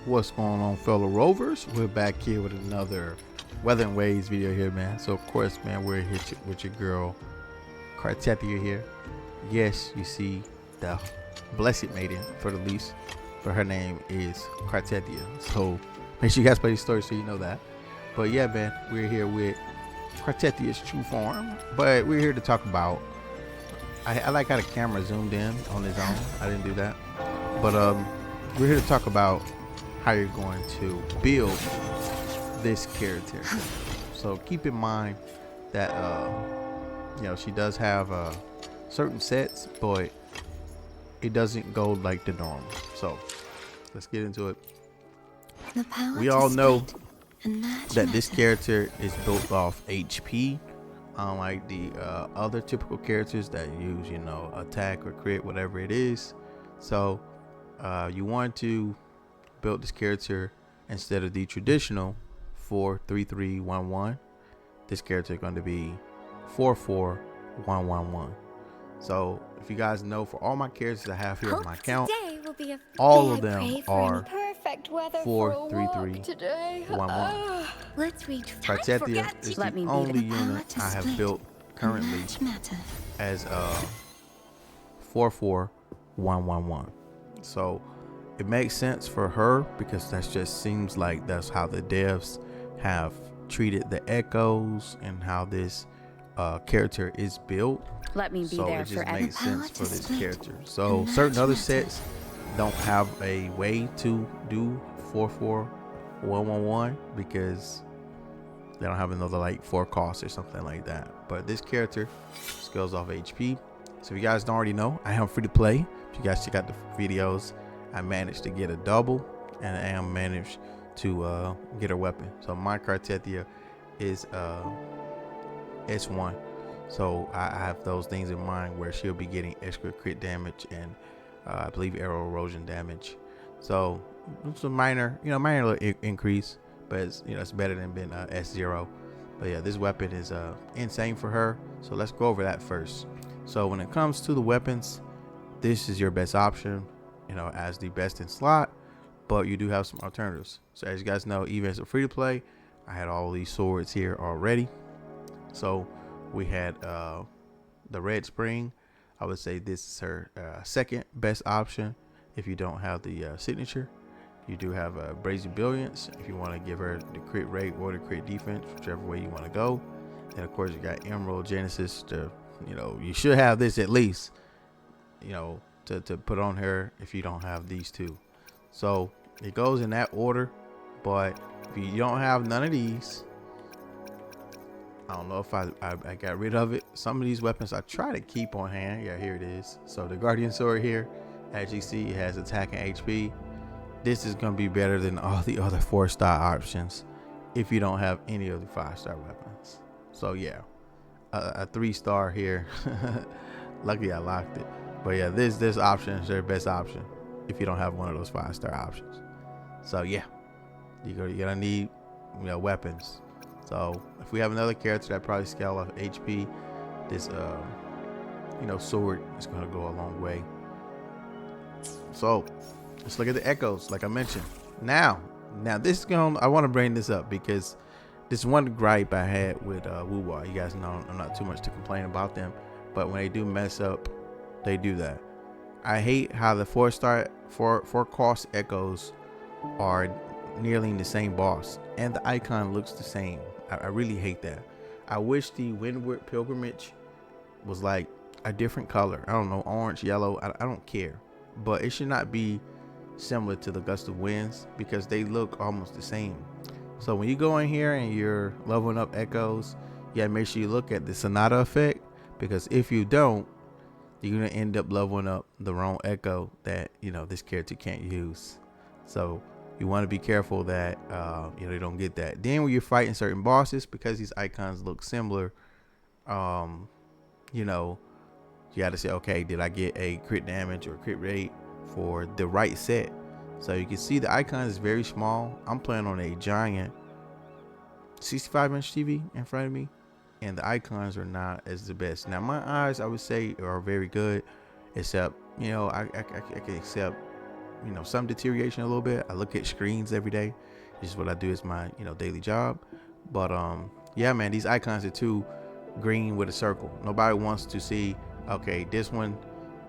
What's going on, fellow rovers? We're back here with another Weathering Waves video here, man. So of course, man, we're here with your girl CARTETHYIA here. Yes, you see the blessed maiden for the least, but her name is CARTETHYIA. So make sure you guys play the story so you know that. But yeah, man, we're here with CARTETHYIA's true form. But we're here to talk about. I like how the camera zoomed in on his own. I didn't do that, but we're here to talk about how you're going to build this character. So keep in mind that she does have certain sets, but it doesn't go like the norm. So let's get into it. We all know that this character is built off HP, unlike the other typical characters that use, attack or crit, whatever it is. So you want to build this character instead of the traditional 4-3-3-1-1. This character is going to be 4-4-1-1-1. So if you guys know, for all my characters I have here on my account, all of them are 4-3-3-1-1. Let's reach. CARTETHYIA is the only unit I have built currently as 4-4-1-1-1. So it makes sense for her because that just seems like that's how the devs have treated the echoes and how this character is built. Let me be so there it just for makes sense for this character. So certain other sets don't have a way to do 4-4-1-1-1 because they don't have another like 4 costs or something like that. But this character scales off HP. So if you guys don't already know, I am free to play. If you guys check out the videos, I managed to get a double and I am managed to get a weapon. So my CARTETHYIA is S1. So I have those things in mind where she'll be getting extra crit damage and I believe arrow erosion damage. So it's a minor little increase, but it's better than being S0. But yeah, this weapon is insane for her. So let's go over that first. So when it comes to the weapons, this is your best option, as the best in slot, but you do have some alternatives. So as you guys know, even as a free to play, I had all these swords here already. So we had the red spring. I would say this is her second best option if you don't have the signature. You do have brazen brilliance if you want to give her the crit rate or the crit defense, whichever way you want to go. And of course you got emerald genesis to, you should have this at least, to put on her if you don't have these two. So it goes in that order, but if you don't have none of these, I don't know if I got rid of it. Some of these weapons I try to keep on hand. Yeah, here it is. So the guardian sword here, as you see, it has attack and HP. This is going to be better than all the other 4-star options if you don't have any of the 5-star weapons. So yeah, a 3-star here. Luckily I locked it. But yeah, this option is their best option if you don't have one of those 5-star options. So yeah, you're gonna need weapons. So if we have another character that probably scale off HP, this sword is gonna go a long way. So let's look at the echoes, like I mentioned. Now this is I want to bring this up because this one gripe I had with Wuwa. You guys know I'm not too much to complain about them, but when they do mess up, they do that. I hate how the 4-star 4 cost echoes are nearly the same boss and the icon looks the same. I really hate that. I wish the Windward Pilgrimage was like a different color. I don't know, orange, yellow, I don't care, but it should not be similar to the Gust of Winds because they look almost the same. So when you go in here and you're leveling up echoes, you gotta make sure you look at the Sonata effect, because if you don't, you're gonna end up leveling up the wrong echo that this character can't use. So you want to be careful that you don't get that. Then when you're fighting certain bosses, because these icons look similar, you got to say, okay, did I get a crit damage or crit rate for the right set? So you can see the icon is very small. I'm playing on a giant 65-inch TV in front of me, and the icons are not as the best. Now my eyes, I would say, are very good, except I can accept some deterioration a little bit. I look at screens every day. This is what I do as my daily job. But yeah, man, these icons are too green with a circle. Nobody wants to see, okay, this one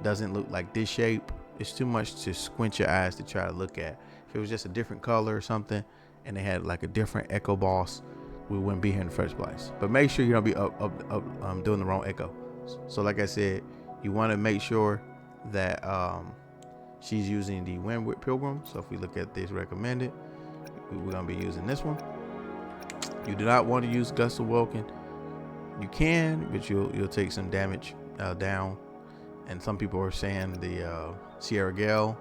doesn't look like this shape. It's too much to squint your eyes to try to look at. If it was just a different color or something and they had like a different echo boss, we wouldn't be here in the first place. But make sure you don't be doing the wrong echo. So like I said, you want to make sure that she's using the Windward Pilgrim. So if we look at this recommended, we're going to be using this one. You do not want to use Gust of Welkin. You can, but you'll take some damage down. And some people are saying the Sierra Gale,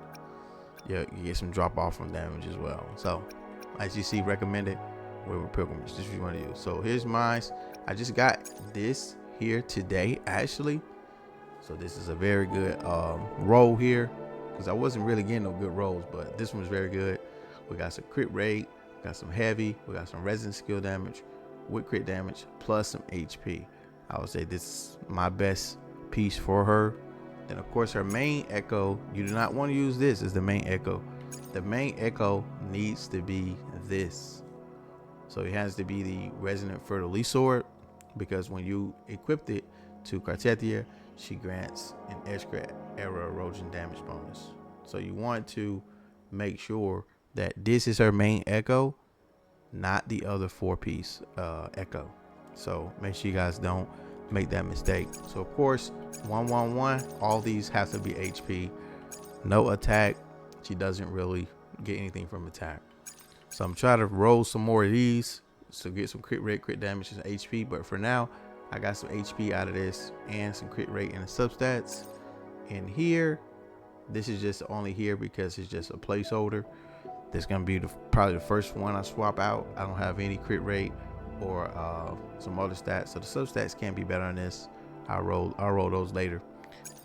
you get some drop off from damage as well. So as you see, recommended Windward Pilgrim. This is what you want to use. So here's mine. I just got this here today, actually. So this is a very good roll here, because I wasn't really getting no good rolls, but this one was very good. We got some crit rate, we got some heavy, we got some resin skill damage with crit damage plus some HP. I would say this is my best piece for her. Then of course her main echo, you do not want to use this as the main echo. The main echo needs to be this. So it has to be the Resonant Fertile Sword, because when you equipped it to CARTETHYIA, she grants an extra era erosion damage bonus. So you want to make sure that this is her main echo, not the other 4-piece echo. So make sure you guys don't make that mistake. So of course 111, all these have to be HP. No attack. She doesn't really get anything from attack. So I'm trying to roll some more of these to get some crit rate, crit damage, and HP. But for now, I got some HP out of this and some crit rate and the substats. And here, this is just only here because it's just a placeholder. This is gonna be probably the first one I swap out. I don't have any crit rate or some other stats, so the substats can be better on this. I'll roll those later.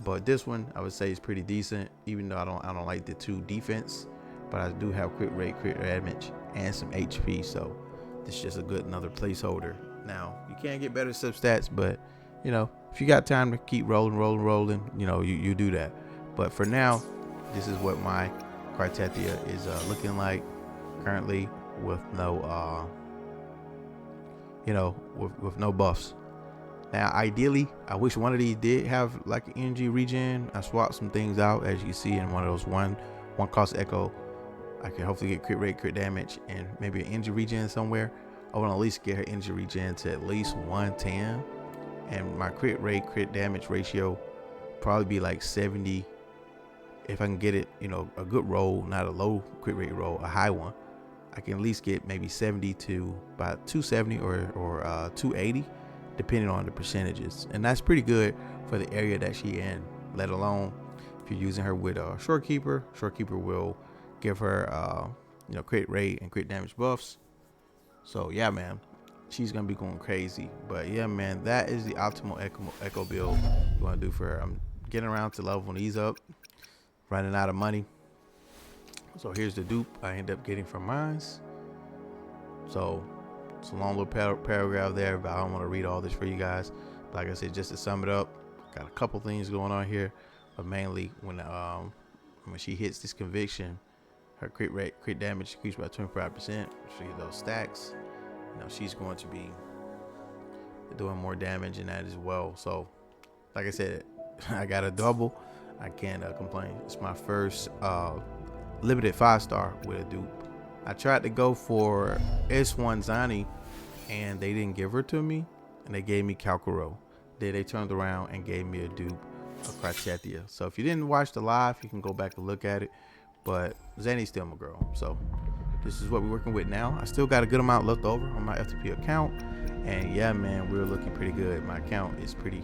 But this one I would say is pretty decent, even though I don't like the 2 defense, but I do have crit rate, crit damage, and some HP. So this is just a good another placeholder. Now you can get better substats, but if you got time to keep rolling, you do that. But for now, this is what my CARTETHYIA is looking like currently, with no with no buffs. Now ideally, I wish one of these did have like an energy regen. I swapped some things out, as you see in one of those one cost echo. I can hopefully get crit rate, crit damage, and maybe an energy regen somewhere. I want to at least get her energy regen to at least 110, and my crit rate, crit damage ratio probably be like 70. If I can get it, a good roll, not a low crit rate roll, a high one, I can at least get maybe 70 to about 270 or 280, depending on the percentages. And that's pretty good for the area that she in, let alone if you're using her with a Shorekeeper. Shorekeeper will give her, crit rate and crit damage buffs. So yeah, man, she's gonna be going crazy. But yeah, man, that is the optimal echo build you want to do for her. I'm getting around to leveling these up, running out of money. So here's the dupe I end up getting from mine. So it's a long little paragraph there, but I don't want to read all this for you guys. Like I said, just to sum it up, got a couple things going on here, but mainly when she hits this conviction, her crit rate, crit damage increased by 25%. She get those stacks. She's going to be doing more damage in that as well. So like I said, I got a double. I can't complain. It's my first limited 5-star with a dupe. I tried to go for S1 Zani and they didn't give her to me, and they gave me Kalkuro. Then they turned around and gave me a dupe of CARTETHYIA. So if you didn't watch the live, you can go back and look at it. But Zani's still my girl. So this is what we're working with now. I still got a good amount left over on my FTP account. And yeah, man, we're looking pretty good. My account is pretty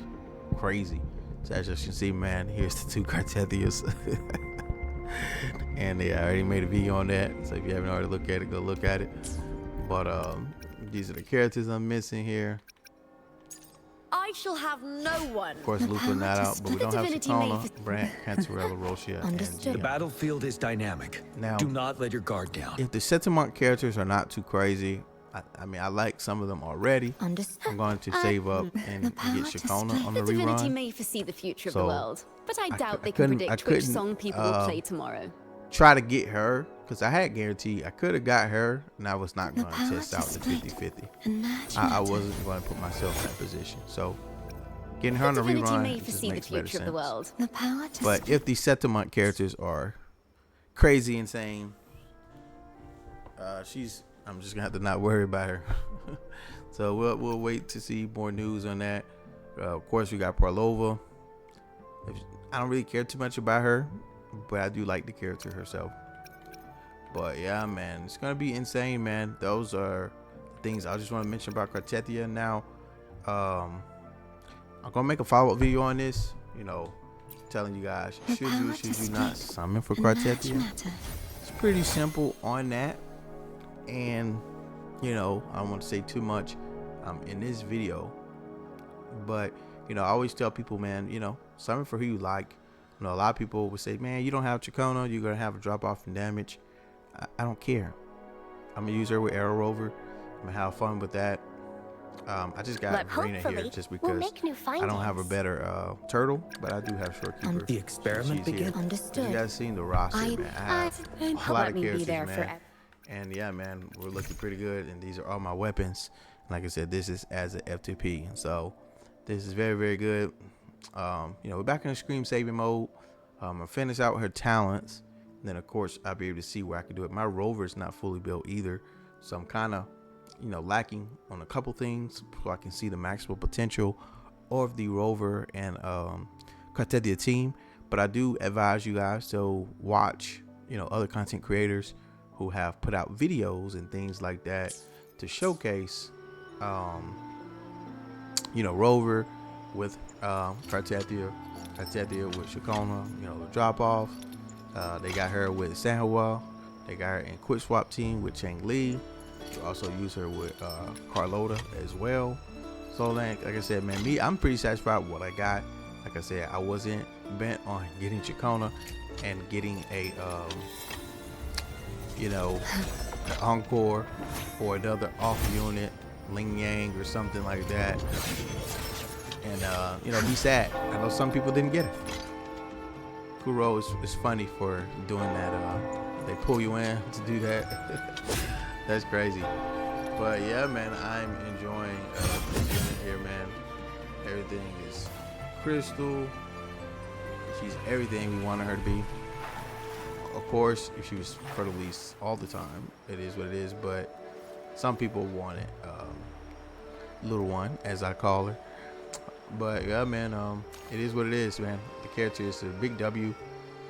crazy. So as you can see, man, here's the 2 CARTETHYIAs. And I already made a video on that. So if you haven't already looked at it, go look at it. But these are the characters I'm missing here. I shall have no one. Of course, Luca not out, but we don't have Satana, Brant, Cantarella, Roshia, and Gina. The battlefield is dynamic. Now, do not let your guard down. If the Settlement characters are not too crazy, I mean, I like some of them already. I'm going to save up and get Shakona on the divinity rerun. may foresee the future of the world, but I doubt they can predict which song people will play tomorrow. try to get her, because I had guaranteed I could have got her, and I was not going to test out the 50-50. I wasn't going to put myself in that position. So getting her on the rerun just makes better sense. But if the settlement characters are crazy insane, I'm just gonna have to not worry about her. So we'll wait to see more news on that. Of course, we got Parlova. I don't really care too much about her, but I do like the character herself. But yeah, man, it's gonna be insane, man. Those are things I just want to mention about CARTETHYIA. Now, I'm gonna make a follow-up video on this. You know, telling you guys should you not summon for CARTETHYIA. It's pretty simple on that, and you know, I don't want to say too much in this video, but you know, I always tell people, man, you know, summon for who you like. You know, a lot of people would say, man, you don't have Chacona, you're gonna have a drop off in damage. I don't care. I'm gonna use her with Arrow Rover. I'm gonna have fun with that. I just got Marina here just because I don't have a better turtle, but I do have Shorekeeper. The experiment begins. Understood. You guys seen the roster, man. I have a lot of characters, man. And yeah, man, we're looking pretty good. And these are all my weapons. Like I said, this is as an FTP, so this is very, very good. You know, we're back in the screen saving mode. I finish out her talents. Then of course I'll be able to see where I can do it. My rover is not fully built either, so I'm kind of, you know, lacking on a couple things so I can see the maximum potential of the rover and CARTETHYIA team. But I do advise you guys to watch, you know, other content creators who have put out videos and things like that to showcase, you know, rover with CARTETHYIA with Chacona, you know, the drop off. They got her with Sanhua. They got her in quick swap team with Chang Li. You also use her with Carlota as well. So like I said, man, I'm pretty satisfied with what I got. Like I said, I wasn't bent on getting Chacona and getting a you know, an Encore or another off unit, Ling Yang or something like that, and you know, be sad. I know some people didn't get it. Kuro is funny for doing that. They pull you in to do that. That's crazy. But yeah, man, I'm enjoying this unit here, man. Everything is crystal. She's everything we wanted her to be. Of course, if she was for the least all the time, it is what it is. But some people want it, little one, as I call her. But yeah, man, it is what it is, man. The character is a big W,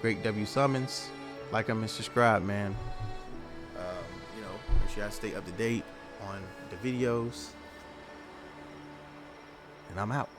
great W summons. Like, and subscribe, man. You know, make sure I stay up to date on the videos. And I'm out.